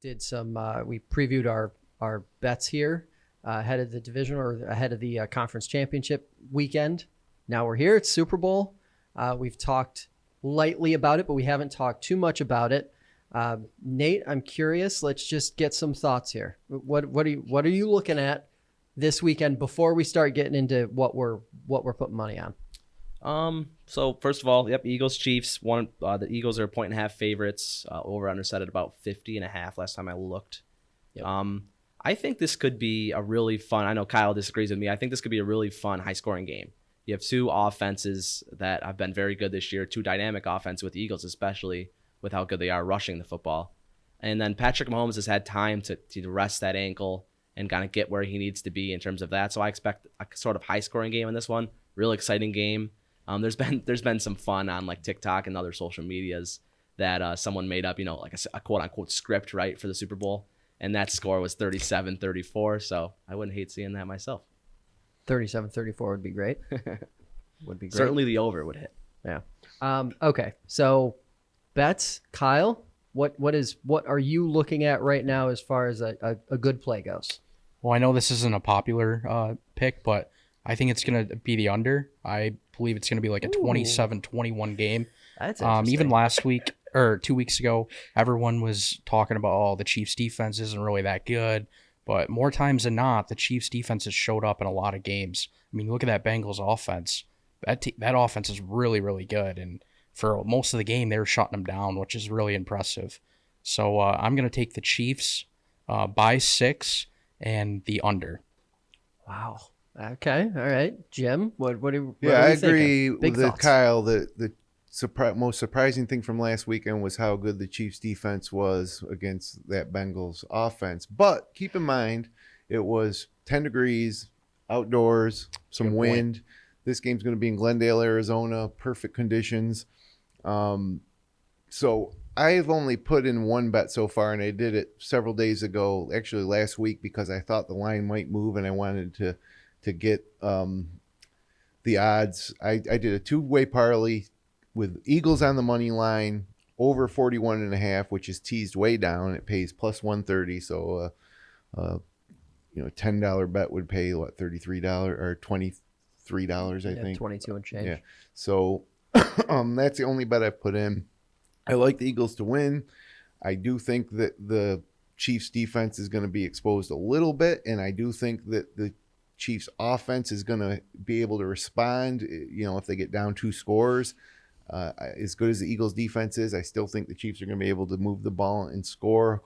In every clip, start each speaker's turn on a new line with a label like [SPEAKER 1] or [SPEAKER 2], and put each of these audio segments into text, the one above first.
[SPEAKER 1] did some. We previewed our bets here ahead of the division or ahead of the conference championship weekend. Now we're here. It's Super Bowl. We've talked lightly about it, but we haven't talked too much about it. Nate, I'm curious. Let's just get some thoughts here. What are you looking at this weekend before we start getting into what we're putting money on?
[SPEAKER 2] So first of all, Eagles Chiefs. The Eagles are 1.5 favorites. Over under set at about 50.5 last time I looked.
[SPEAKER 1] Yep.
[SPEAKER 2] I think this could be a really fun. I know Kyle disagrees with me. I think this could be a really fun, high scoring game. You have two offenses that have been very good this year, two dynamic offenses with the Eagles, especially with how good they are rushing the football. And then Patrick Mahomes has had time to rest that ankle and kind of get where he needs to be in terms of that. So I expect a sort of high scoring game in this one. Real exciting game. There's been some fun on like TikTok and other social medias that someone made up, like a quote unquote script, right, for the Super Bowl. And that score was 37-34. So I wouldn't hate seeing that myself.
[SPEAKER 1] 37-34 would be great. Would be great.
[SPEAKER 2] Certainly the over would hit.
[SPEAKER 1] Yeah. Okay. So bets, Kyle, what are you looking at right now as far as a good play goes?
[SPEAKER 3] Well, I know this isn't a popular pick, but I think it's going to be the under. I believe it's going to be like a 27-21 game.
[SPEAKER 1] That's interesting.
[SPEAKER 3] Even last week or 2 weeks ago, everyone was talking about, the Chiefs defense isn't really that good. But more times than not, the Chiefs defense has showed up in a lot of games. I mean, look at that Bengals offense. That offense is really, really good. And for most of the game, they were shutting them down, which is really impressive. So I'm going to take the Chiefs by 6 and the under.
[SPEAKER 1] Wow. Okay. All right. Jim, what are you
[SPEAKER 4] I
[SPEAKER 1] thinking?
[SPEAKER 4] agree
[SPEAKER 1] Big
[SPEAKER 4] with
[SPEAKER 1] thoughts.
[SPEAKER 4] Kyle. The most surprising thing from last weekend was how good the Chiefs defense was against that Bengals offense. But keep in mind, it was 10 degrees outdoors, some wind. This game's going to be in Glendale, Arizona, perfect conditions. So I've only put in one bet so far, and I did it several days ago, actually last week, because I thought the line might move and I wanted to get the odds. I did a two-way parlay with Eagles on the money line, over 41.5, which is teased way down. It pays plus 130. So, $10 bet would pay what, $33 or $23, I think.
[SPEAKER 1] 22 and change.
[SPEAKER 4] Yeah. So that's the only bet I put in. I like the Eagles to win. I do think that the Chiefs defense is going to be exposed a little bit, and I do think that the Chiefs offense is going to be able to respond, if they get down 2 scores. As good as the Eagles defense is, I still think the Chiefs are going to be able to move the ball and score,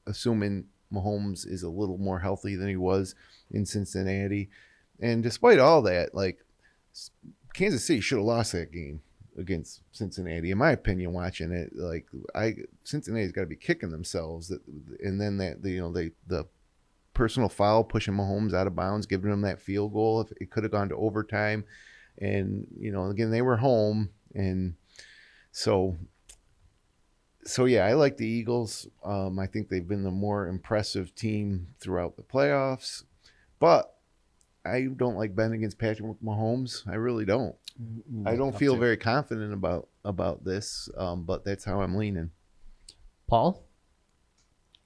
[SPEAKER 4] assuming Mahomes is a little more healthy than he was in Cincinnati. And despite all that, Kansas City should have lost that game against Cincinnati, in my opinion. Watching it, Cincinnati's got to be kicking themselves. And then the personal foul pushing Mahomes out of bounds, giving him that field goal. If it could have gone to overtime, and again, they were home. And so yeah, I like the Eagles. I think they've been the more impressive team throughout the playoffs, but I don't like betting against Patrick Mahomes. I really don't. I don't feel very confident about this, but that's how I'm leaning.
[SPEAKER 1] Paul?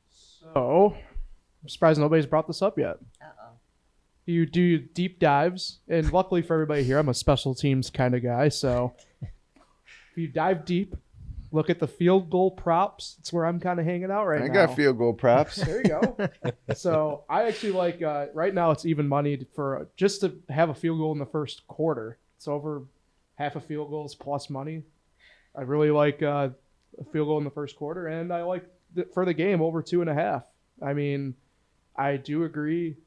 [SPEAKER 5] So, I'm surprised nobody's brought this up yet. You do deep dives, and luckily for everybody here, I'm a special teams kind of guy, so if you dive deep, look at the field goal props. It's where I'm kind of hanging out right now.
[SPEAKER 4] I got field goal props.
[SPEAKER 5] There you go. So I actually like, right now it's even money for just to have a field goal in the first quarter. It's over half a field goal is plus money. I really like a field goal in the first quarter, and I like for the game over 2.5. I mean, I do agree.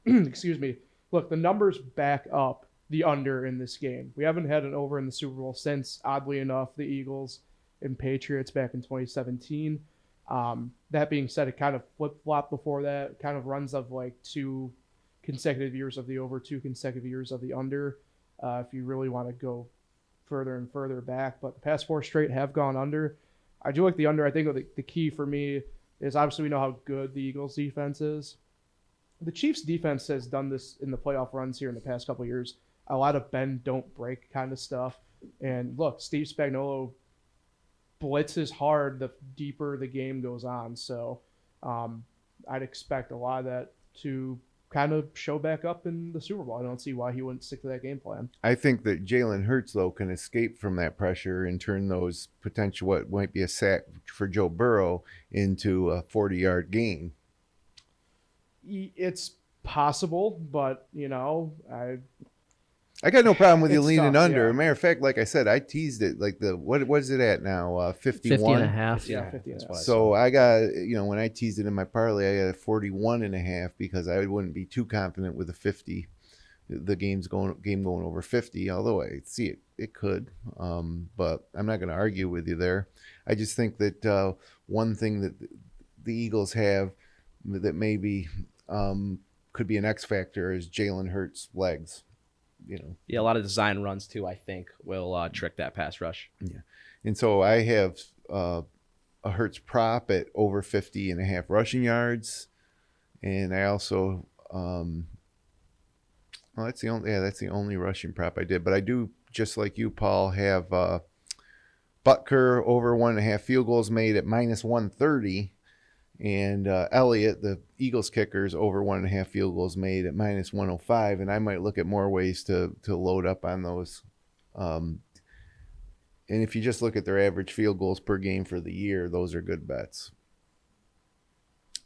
[SPEAKER 5] Excuse me. Look, the numbers back up the under in this game. We haven't had an over in the Super Bowl since, oddly enough, the Eagles and Patriots back in 2017. That being said, it kind of flip-flopped before that. It kind of runs of 2 consecutive years of the over, 2 consecutive years of the under, if you really want to go further and further back. But the past 4 straight have gone under. I do like the under. I think the key for me is obviously we know how good the Eagles defense is. The Chiefs defense has done this in the playoff runs here in the past couple of years. A lot of bend, don't break kind of stuff. And look, Steve Spagnuolo blitzes hard the deeper the game goes on. So I'd expect a lot of that to kind of show back up in the Super Bowl. I don't see why he wouldn't stick to that game plan.
[SPEAKER 4] I think that Jalen Hurts, though, can escape from that pressure and turn those potential, what might be a sack for Joe Burrow, into a 40-yard gain.
[SPEAKER 5] It's possible, but,
[SPEAKER 4] I got no problem with you
[SPEAKER 5] It's
[SPEAKER 4] leaning
[SPEAKER 5] tough,
[SPEAKER 4] under.
[SPEAKER 5] yeah.
[SPEAKER 4] Matter of fact, like I said, I teased it. Like what is it at now? 51?
[SPEAKER 1] 50 and a half.
[SPEAKER 5] yeah, 50 and a half.
[SPEAKER 4] So I got, when I teased it in my parlay, I got a 41 and a half because I wouldn't be too confident with a 50. The game going over 50, although I see it could. But I'm not going to argue with you there. I just think that one thing that the Eagles have that maybe could be an X factor is Jalen Hurts' legs.
[SPEAKER 2] Yeah, a lot of design runs too, I think, will trick that pass rush.
[SPEAKER 4] Yeah. And so I have a Hurts prop at over 50 and a half rushing yards. And I also, that's the only rushing prop I did. But I do, just like you, Paul, have Butker over 1.5 field goals made at minus 130. And Elliott, the Eagles kickers, over 1.5 field goals made at minus 105. And I might look at more ways to load up on those. And if you just look at their average field goals per game for the year, those are good bets,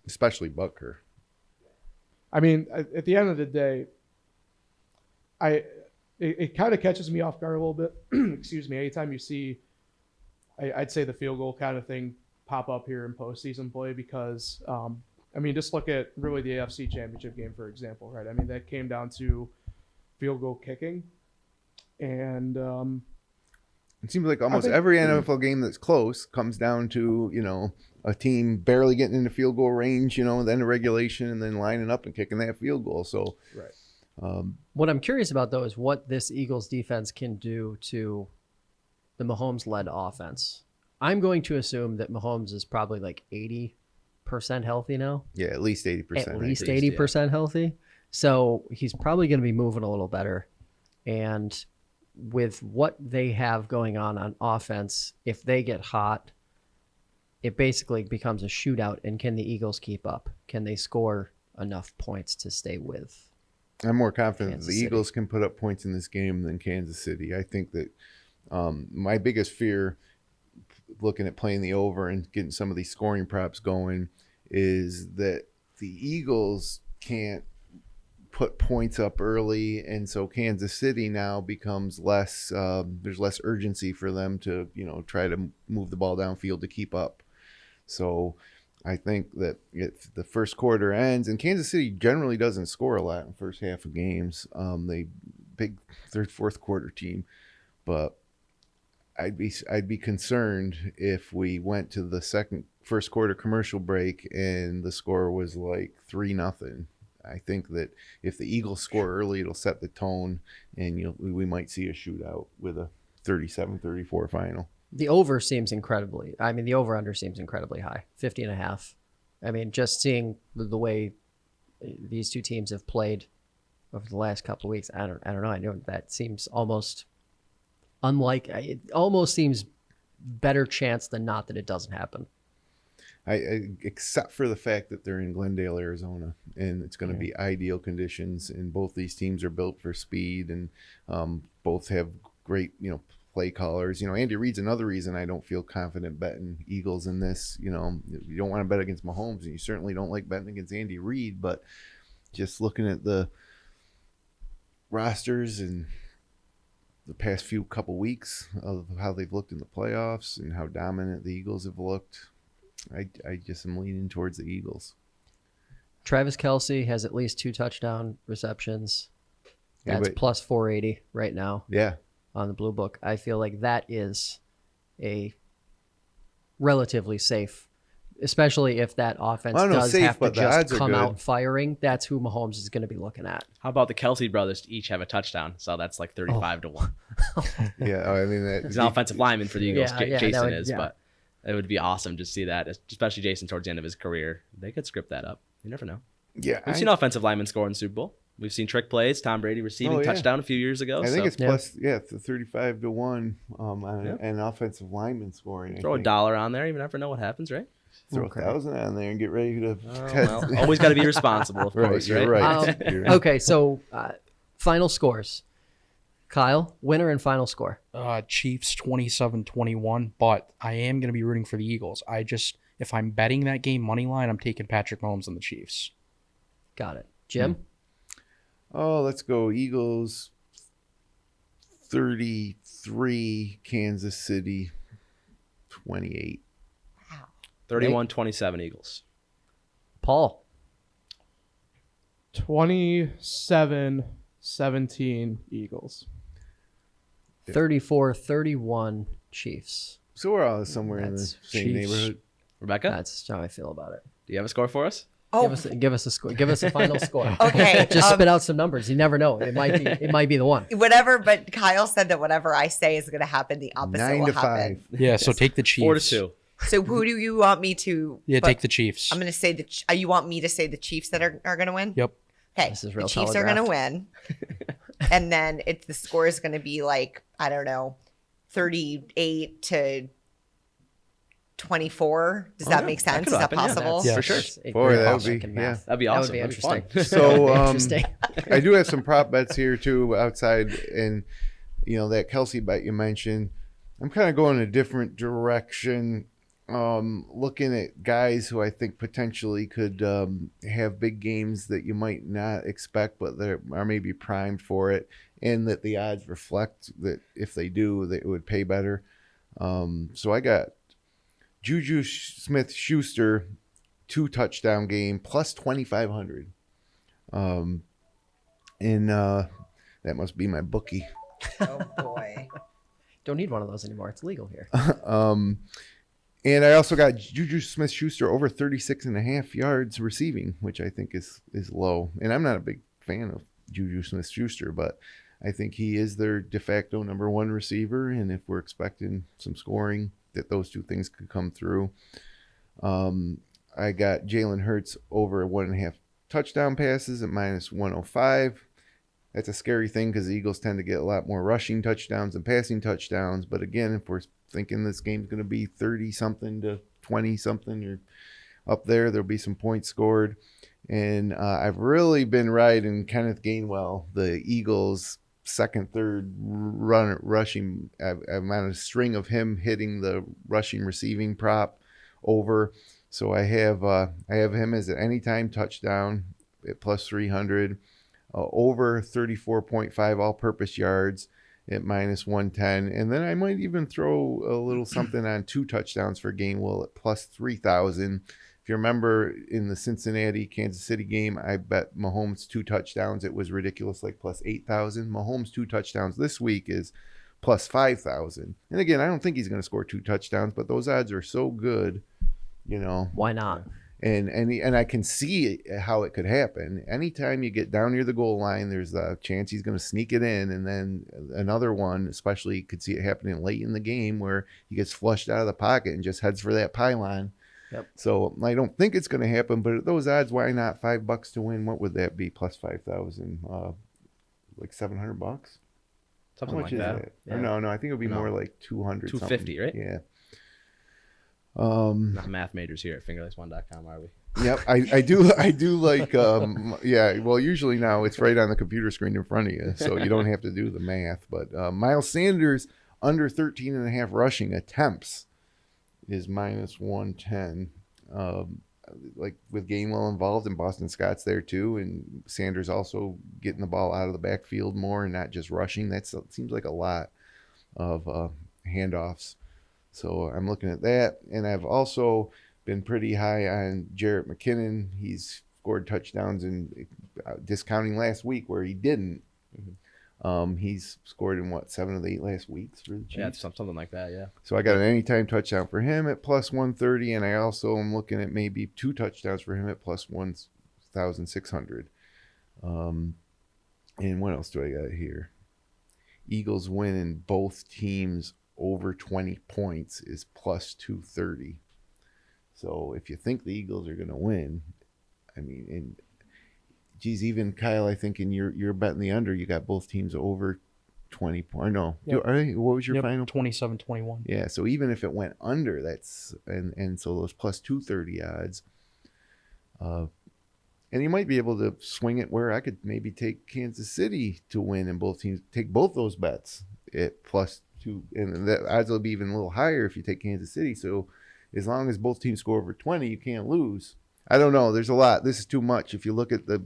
[SPEAKER 4] especially Butker.
[SPEAKER 5] I mean, at the end of the day, it kind of catches me off guard a little bit. Excuse me. Anytime you see, I'd say the field goal kind of thing pop up here in postseason play because, just look at really the AFC Championship game, for example, right? I mean, that came down to field goal kicking. And
[SPEAKER 4] it seems like almost every NFL game that's close comes down to, a team barely getting into field goal range, then a regulation and then lining up and kicking that field goal. So,
[SPEAKER 5] right.
[SPEAKER 1] What I'm curious about, though, is what this Eagles defense can do to the Mahomes-led offense. I'm going to assume that Mahomes is probably like 80% healthy now.
[SPEAKER 4] yeah, at least 80%.
[SPEAKER 1] At least 80% healthy. So he's probably going to be moving a little better. And with what they have going on offense, if they get hot, it basically becomes a shootout. And can the Eagles keep up? Can they score enough points to stay with?
[SPEAKER 4] I'm more confident
[SPEAKER 1] Kansas
[SPEAKER 4] the
[SPEAKER 1] City.
[SPEAKER 4] Eagles can put up points in this game than Kansas City. I think that my biggest fear looking at playing the over and getting some of these scoring props going is that the Eagles can't put points up early, and so Kansas City now becomes less there's less urgency for them to try to move the ball downfield to keep up. So I think that if the first quarter ends, and Kansas City generally doesn't score a lot in the first half of games, they big third, fourth quarter team, but I'd be concerned if we went to the first quarter commercial break and the score was like 3-0. I think that if the Eagles score early, it'll set the tone, and we might see a shootout with a 37-34 final.
[SPEAKER 1] The over-under seems incredibly high, 50 and a half. I mean, just seeing the way these two teams have played over the last couple of weeks, I don't know. I know that seems almost it almost seems better chance than not that it doesn't happen.
[SPEAKER 4] I except for the fact that they're in Glendale, Arizona, and it's going to be ideal conditions, and both these teams are built for speed, and both have great, play callers. Andy Reid's another reason I don't feel confident betting Eagles in this. You don't want to bet against Mahomes, and you certainly don't like betting against Andy Reid, but just looking at the rosters and the past couple weeks of how they've looked in the playoffs and how dominant the Eagles have looked, I just am leaning towards the Eagles.
[SPEAKER 1] Travis Kelce has at least 2 touchdown receptions. That's plus 480 right now.
[SPEAKER 4] Yeah.
[SPEAKER 1] On the Blue Book. I feel like that is a relatively safe, especially if that offense does have to just come out firing. That's who Mahomes is going to be looking at.
[SPEAKER 2] How about the Kelce brothers each have a touchdown? So that's like 35-1.
[SPEAKER 4] Yeah, I mean,
[SPEAKER 2] he's an offensive lineman for the Eagles. Jason is,
[SPEAKER 1] yeah.
[SPEAKER 2] But it would be awesome to see that, especially Jason towards the end of his career. They could script that up. You never know.
[SPEAKER 4] Yeah,
[SPEAKER 2] We've seen offensive linemen score in the Super Bowl. We've seen trick plays. Tom Brady receiving touchdown a few years ago.
[SPEAKER 4] I think it's plus, it's 35-1 on an offensive lineman scoring.
[SPEAKER 2] Throw $1 on there. You never know what happens, right?
[SPEAKER 4] Throw
[SPEAKER 1] Okay.
[SPEAKER 4] 1,000 on there and get ready to
[SPEAKER 2] Oh,
[SPEAKER 4] test.
[SPEAKER 2] well, always got to be responsible, of course,
[SPEAKER 4] You're
[SPEAKER 2] right?
[SPEAKER 4] right. You're right.
[SPEAKER 1] Okay, so final scores. Kyle, winner and final score.
[SPEAKER 3] Chiefs 27-21, but I am going to be rooting for the Eagles. If I'm betting that game money line, I'm taking Patrick Mahomes and the Chiefs.
[SPEAKER 1] Got it. Jim?
[SPEAKER 4] Oh, let's go Eagles 33, Kansas City 28.
[SPEAKER 2] 31-27 Eagles.
[SPEAKER 1] Paul?
[SPEAKER 5] 27-17 Eagles.
[SPEAKER 1] 34-31 Chiefs.
[SPEAKER 4] So we're all somewhere in the
[SPEAKER 1] That's
[SPEAKER 4] same
[SPEAKER 3] Chiefs.
[SPEAKER 4] neighborhood.
[SPEAKER 2] Rebecca,
[SPEAKER 1] That's how I feel about it.
[SPEAKER 2] do you have a score for us?
[SPEAKER 6] Oh,
[SPEAKER 1] Give us a score. Give us a final score.
[SPEAKER 6] okay.
[SPEAKER 1] Just spit out some numbers. You never know. It might be the one.
[SPEAKER 6] Whatever, but Kyle said that whatever I say is going to happen, the opposite
[SPEAKER 4] 9
[SPEAKER 6] will
[SPEAKER 4] to
[SPEAKER 6] happen.
[SPEAKER 4] 5.
[SPEAKER 3] Yeah, so take the Chiefs.
[SPEAKER 2] 4-2.
[SPEAKER 6] So who do you want me to?
[SPEAKER 3] Yeah,
[SPEAKER 6] but
[SPEAKER 3] take the Chiefs.
[SPEAKER 6] I'm going to say you want me to say the Chiefs that are going to win?
[SPEAKER 3] Yep.
[SPEAKER 6] Okay.
[SPEAKER 1] This is
[SPEAKER 6] The
[SPEAKER 1] real
[SPEAKER 6] Chiefs are going to
[SPEAKER 1] telegraphed.
[SPEAKER 6] win. And then the score is going to be like, I don't know, 38-24. Does that
[SPEAKER 2] yeah,
[SPEAKER 6] make
[SPEAKER 2] that
[SPEAKER 6] sense?
[SPEAKER 2] could
[SPEAKER 6] Is that
[SPEAKER 2] happen, yeah.
[SPEAKER 6] possible?
[SPEAKER 3] Yeah.
[SPEAKER 2] For sure.
[SPEAKER 4] Boy, that would be-
[SPEAKER 1] Can
[SPEAKER 4] yeah.
[SPEAKER 1] math.
[SPEAKER 2] That'd be
[SPEAKER 1] That
[SPEAKER 2] awesome.
[SPEAKER 1] would be
[SPEAKER 2] That'd be
[SPEAKER 1] interesting.
[SPEAKER 2] fun.
[SPEAKER 4] So
[SPEAKER 1] Interesting.
[SPEAKER 4] I do have some prop bets here too outside, and that Kelsey bet you mentioned. I'm kind of going a different direction. Looking at guys who I think potentially could have big games that you might not expect, but they are maybe primed for it, and that the odds reflect that if they do, that it would pay better. So I got Juju Smith-Schuster 2 touchdown game plus 2,500. And that must be my bookie.
[SPEAKER 6] Oh, boy.
[SPEAKER 1] Don't need one of those anymore. It's legal here.
[SPEAKER 4] And I also got Juju Smith-Schuster over 36.5 yards receiving, which I think is low. And I'm not a big fan of Juju Smith-Schuster, but I think he is their de facto number 1 receiver. And if we're expecting some scoring, that those two things could come through. I got Jalen Hurts over 1.5 touchdown passes at minus 105. That's a scary thing because the Eagles tend to get a lot more rushing touchdowns than passing touchdowns. But again, if we're thinking this game's going to be 30-something to 20-something or up there'll be some points scored. And I've really been riding Kenneth Gainwell, the Eagles' second, third rushing. I'm on a string of him hitting the rushing receiving prop over. So I have him as an anytime touchdown at plus 300. Over 34.5 all-purpose yards at minus 110. And then I might even throw a little something on 2 touchdowns for Gainwell at plus 3,000. If you remember in the Cincinnati-Kansas City game, I bet Mahomes 2 touchdowns. It was ridiculous, like plus 8,000. Mahomes 2 touchdowns this week is plus 5,000. And again, I don't think he's going to score 2 touchdowns, but those odds are so good,
[SPEAKER 1] Why not?
[SPEAKER 4] And I can see how it could happen. Anytime you get down near the goal line, there's a chance he's going to sneak it in. And then another one, especially you could see it happening late in the game where he gets flushed out of the pocket and just heads for that pylon.
[SPEAKER 1] Yep.
[SPEAKER 4] So I don't think it's going to happen, but at those odds, why not $5 to win? What would that be? Plus 5,000, like $700?
[SPEAKER 2] Something
[SPEAKER 4] How
[SPEAKER 2] like
[SPEAKER 4] much is
[SPEAKER 2] that.
[SPEAKER 1] Yeah.
[SPEAKER 4] Or no, I think it would be
[SPEAKER 2] No.
[SPEAKER 4] more like 200.
[SPEAKER 2] 250, right?
[SPEAKER 4] Yeah.
[SPEAKER 2] Not math majors here at fingerless1.com, are we?
[SPEAKER 4] Yep, I do like yeah, well usually now it's right on the computer screen in front of you, so you don't have to do the math. But Miles Sanders under 13.5 rushing attempts is minus 110. Like with Gainwell involved and Boston Scott's there too, and Sanders also getting the ball out of the backfield more and not just rushing. That seems like a lot of handoffs. So I'm looking at that, and I've also been pretty high on Jarrett McKinnon. He's scored touchdowns and discounting last week where he didn't. He's scored in 7 of the 8 last weeks for the Chiefs.
[SPEAKER 2] Yeah, it's something like that, yeah.
[SPEAKER 4] So I got an anytime touchdown for him at plus 130, and I also am looking at maybe 2 touchdowns for him at plus 1,600. And what else do I got here? Eagles win in both teams over 20 points is plus 230. So if you think the Eagles are going to win, I mean, and geez, even Kyle, I think in your betting the under, you got both teams over 20 point. No,
[SPEAKER 5] Yep.
[SPEAKER 4] what was your
[SPEAKER 3] Yep,
[SPEAKER 4] final?
[SPEAKER 3] 27-21.
[SPEAKER 4] Yeah, so even if it went under, that's and so those plus 230 odds. And you might be able to swing it where I could maybe take Kansas City to win and both teams take both those bets at plus 2, and the odds will be even a little higher if you take Kansas City. So as long as both teams score over 20, you can't lose. I don't know. There's a lot. This is too much. If you look at the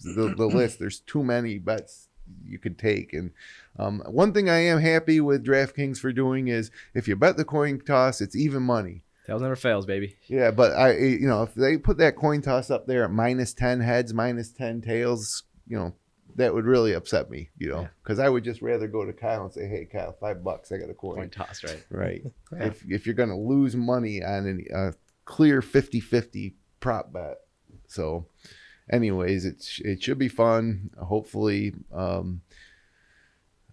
[SPEAKER 4] list, there's too many bets you could take. And one thing I am happy with DraftKings for doing is if you bet the coin toss, it's even money.
[SPEAKER 2] Tails never fails, baby.
[SPEAKER 4] Yeah, but if they put that coin toss up there at minus 10 heads, minus 10 tails, that would really upset me, because I would just rather go to Kyle and say, hey, Kyle, $5, I got a coin.
[SPEAKER 2] Coin toss, right?
[SPEAKER 4] Right.
[SPEAKER 1] Yeah.
[SPEAKER 4] If you're going to lose money on a clear 50-50 prop bet. So anyways, it should be fun. Hopefully,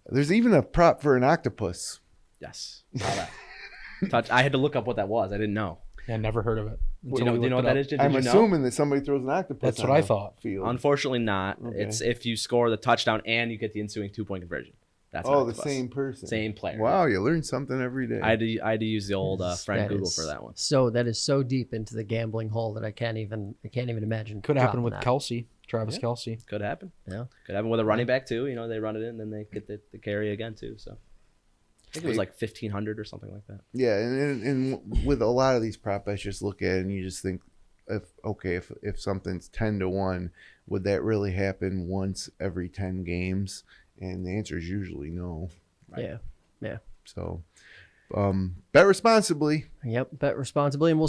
[SPEAKER 4] there's even a prop for an octopus.
[SPEAKER 2] Yes. Saw that. I had to look up what that was. I didn't know.
[SPEAKER 3] Yeah, never heard of it.
[SPEAKER 2] Do you know what that is? Did
[SPEAKER 4] I'm
[SPEAKER 2] you know?
[SPEAKER 4] assuming that somebody throws an octopus.
[SPEAKER 3] That's
[SPEAKER 4] on
[SPEAKER 3] what I
[SPEAKER 4] the
[SPEAKER 3] thought.
[SPEAKER 4] Field.
[SPEAKER 2] Unfortunately not.
[SPEAKER 4] Okay.
[SPEAKER 2] It's if you score the touchdown and you get the ensuing 2-point conversion. That's an
[SPEAKER 4] the
[SPEAKER 2] octopus.
[SPEAKER 4] same person.
[SPEAKER 2] Same player.
[SPEAKER 4] Wow, you learn something every day.
[SPEAKER 2] I had to use the old friend
[SPEAKER 1] That
[SPEAKER 2] Google
[SPEAKER 1] is
[SPEAKER 2] for that one.
[SPEAKER 1] That is so deep into the gambling hole that I can't even imagine.
[SPEAKER 3] Could happen
[SPEAKER 1] dropping
[SPEAKER 3] with
[SPEAKER 1] that.
[SPEAKER 3] Kelsey, Travis Kelsey.
[SPEAKER 2] Could happen.
[SPEAKER 1] Yeah.
[SPEAKER 2] Could happen with a running back too. They run it in, then they get the carry again too. So I think it was like 1,500 or something like that.
[SPEAKER 4] Yeah, and with a lot of these prop bets, just look at it and you just think, if something's 10-1, would that really happen once every 10 games? And the answer is usually no.
[SPEAKER 1] Right. Yeah.
[SPEAKER 4] So, bet responsibly.
[SPEAKER 1] Yep. Bet responsibly, and we'll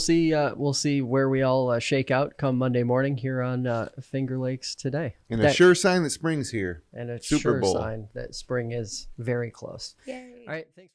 [SPEAKER 1] see where we all shake out come Monday morning here on Finger Lakes today.
[SPEAKER 4] And a sure sign that spring's here.
[SPEAKER 1] And a
[SPEAKER 4] Super
[SPEAKER 1] sure
[SPEAKER 4] Bowl.
[SPEAKER 1] sign that spring is very close.
[SPEAKER 6] Yay.
[SPEAKER 1] All right. Thanks.